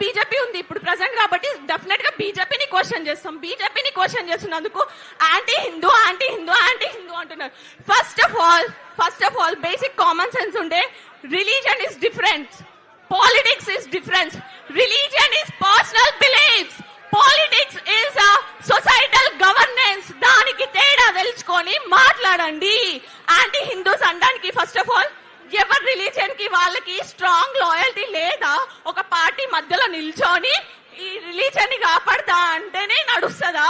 BJP ఉంది ఇప్పుడు present కాబట్టి డెఫినెట్ గా బీజేపీని క్వశ్చన్ చేస్తాం. బీజేపీని క్వశ్చన్ చేస్తున్నందుకు యాంటీ హిందూ అంటున్నారు. First of all basic common sense ఉండే religion is different, politics is different. Religion is personal beliefs, politics is societal governance. దానికి తేడా తెలుసుకొని మాట్లాడండి. యాంటీ హిందూస్ అనడానికి ఫస్ట్ ఆఫ్ ఆల్ ఎవరి రిలీజియన్ కి వాళ్ళకి స్ట్రాంగ్ లాయల్టీ లేదా? ఒక పార్టీ మధ్యలో నిల్చొని ఈ రిలీజియన్ ని కాపాడతా అంటేనే నడుస్తుందా?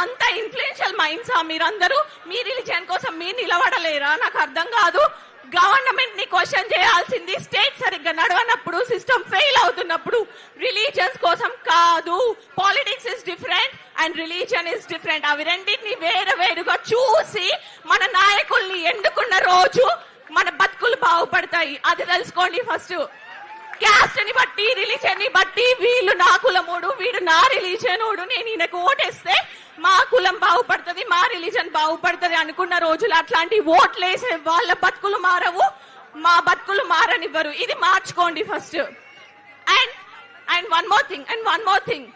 అంత ఇన్ఫ్లుయెన్షియల్ మైండ్సా మీరందరూ? మీ రిలీజియన్ కోసం మీరు నిలబడలేరా? నాకు అర్థం కాదు. గవర్నమెంట్ ని క్వశ్చన్ చేయాల్సింది స్టేట్ సరిగ్గా నడవనప్పుడు, సిస్టమ్ ఫెయిల్ అవుతున్నప్పుడు. రిలీజియన్స్ కోసం కాదు. Politics is different and religion is different. అవి రెండింటిని వేరుగా చూసి మన నాయకుల్ని ఎన్నుకున్న రోజు మన బతుకులు బాగుపడతాయి. అది తెలుసుకోండి. ఫస్ట్ క్యాస్ట్ ని బట్టి, రిలీజియన్ ని బట్టి వీళ్ళు నా కులముడు, వీడు నా రిలీజియనుడు, నేను ఈయనకు ఓటేస్తే మా కులం బాగుపడుతుంది, మా రిలీజన్ బాగుపడుతుంది అనుకున్న రోజులు అట్లాంటి ఓట్లేసే వాళ్ళ బతుకులు మారవు, మా బతుకులు మారనివ్వరు. ఇది మార్చుకోండి first. And one more thing,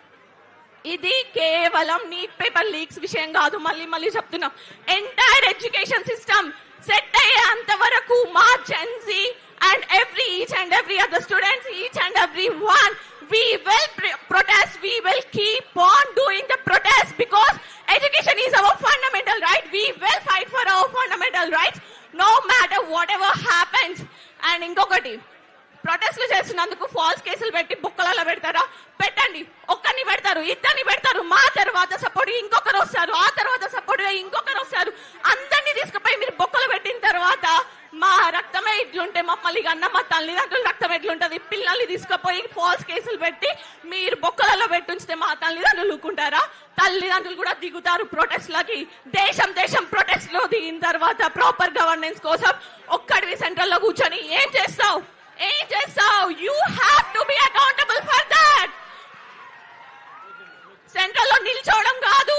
ఇది కేవలం నీట్ పేపర్ లీక్స్ విషయం కాదు. మళ్ళీ చెప్తున్నాం. ఎంటైర్ ఎడ్యుకేషన్ సిస్టమ్ సెట్ అయ్యేంత వరకు మా Gen Z and each and every other students, each and every one, we will protest, we will keep on doing the protest because education is our fundamental right. We will fight for our fundamental rights no matter whatever happens. And ingokati ప్రొటెస్ట్లు చేస్తున్నందుకు falls కేసులు పెట్టి బుక్కలలో పెడతారా? పెట్టండి. ఒక్కరిని పెడతారు, ఇద్దరిని పెడతారు, మా తర్వాత సపోర్ట్ ఇంకొకరు వస్తారు, ఆ తర్వాత సపోర్ట్ ఇంకొకరు వస్తారు. అందరినీ తీసుకుపోయి మీరు బొక్కలు పెట్టిన తర్వాత మా రక్తమే ఇట్లుంటే మమ్మల్ని కన్న మా తల్లిదండ్రుల రక్తం ఎట్లుంటది? పిల్లల్ని తీసుకుపోయి ఫాల్స్ కేసులు పెట్టి మీరు బొక్కలలో పెట్టుంచితే మా తల్లిదండ్రులు ఊరుకుంటారా? తల్లిదండ్రులు కూడా దిగుతారు ప్రొటెస్ట్లకి. దేశం ప్రొటెస్ట్ లో దిగిన తర్వాత ప్రాపర్ గవర్నెన్స్ కోసం ఒక్కడివి సెంట్రల్ లో కూర్చొని ఏం చేస్తావు? You have to be accountable for that. Central లో నిల్చోవడం కాదు,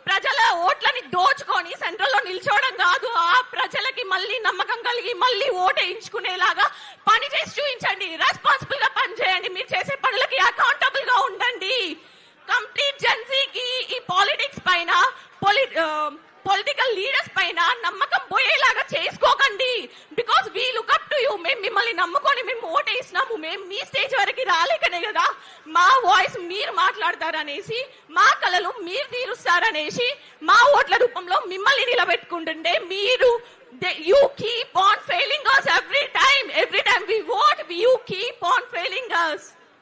ప్రజల ఓట్లని దోచుకొని సెంట్రల్ లో నిల్చోవడం కాదు. ఆ ప్రజలకి మళ్ళీ నమ్మకం కలిగి మళ్ళీ ఓటేయించుకునేలాగా పని చేసి చూపించండి. రెస్పాన్సిబుల్ గా పని చేయండి. మీరు చేసే పనులకి అకౌంటబుల్ గా ఉండండి. కంప్లీట్ జెన్సీకి ఈ పాలిటిక్స్ పైన, పొలిటికల్ లీడర్స్ పైన నమ్మకం పోయేలాగా చేసుకోకండి. Because we look up to you. మేము మిమ్మల్ని నమ్ముకొని మేము ఓటేసినాము. మేము మీ స్టేజ్ వరకు రాలేకనే కదా మా వాయిస్ మీరు మాట్లాడతారనేసి, మా కళలు మీరు తీరుస్తారనేసి మా ఓట్ల రూపంలో మిమ్మల్ని నిలబెట్టుకుంటుంటే మీరు you keep on failing us every time we vote. You keep on failing us.